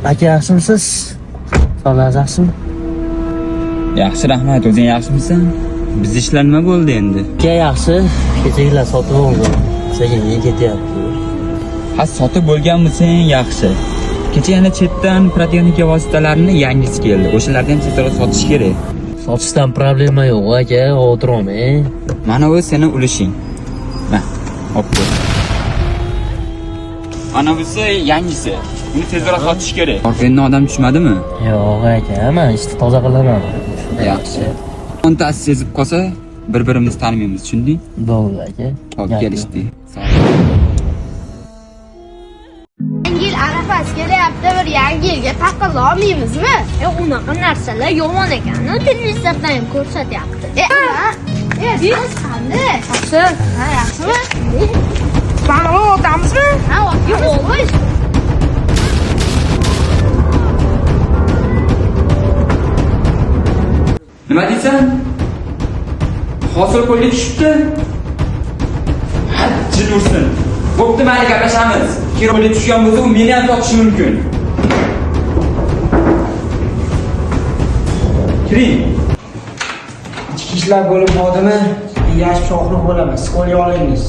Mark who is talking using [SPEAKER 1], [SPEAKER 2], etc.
[SPEAKER 1] Aka yaxshimisiz? Sog'ligingiz yaxshimi?
[SPEAKER 2] Yaxshi, rahmat. O'zing yaxshimisan? Biz ishlar nima bo'ldi endi?
[SPEAKER 1] Aka yaxshi. Kechagilar sotib oldim. Sekin ketyapti.
[SPEAKER 2] Ha, sotib bo'lganmisan, yaxshi. Kecha yana chetdan pirotexnika vositalarini yangisi keldi. O'shalarni ham tezroq sotish kerak.
[SPEAKER 1] Sotishdan problema yo'q, aka. O'tiraman.
[SPEAKER 2] Mana bu seni ulushing. Mana, oppoq. Mana busi yangisi. Buni tezroq sotish kerak. Orqadan odam tushmadimi?
[SPEAKER 1] Yo'q, aka. Men ishni toza qilaman.
[SPEAKER 2] Yaxshi. Kontasi sezib qolsa, bir-birimizni tanimaymiz, tushunding?
[SPEAKER 1] Bo'ldi, aka.
[SPEAKER 2] Hop, kelishdik.
[SPEAKER 3] Yangi yil arafasi kelyapti, bir yangi yilga taqozo olmaymizmi?
[SPEAKER 4] Unaqa narsalar yomon ekan. Televizorda ham ko'rsatyapti.
[SPEAKER 3] Siz qanday?
[SPEAKER 4] Yaxshi.
[SPEAKER 3] Ha, yaxshimi?
[SPEAKER 4] Mana o'tamizmi?
[SPEAKER 3] Ha, o'tamiz.
[SPEAKER 2] Nima deysan? Hosil qo'lga tushibdi. Jin ursin. Bo'pti, mayli gaplashamiz. Keyin qo'lga tushgan bo'lsa, u meni ham topishi mumkin. Kiring.
[SPEAKER 5] Ichki ishlar bo'lib bo'ldimi? Yashib shohruh bo'lamiz. Qo'lga olingiz.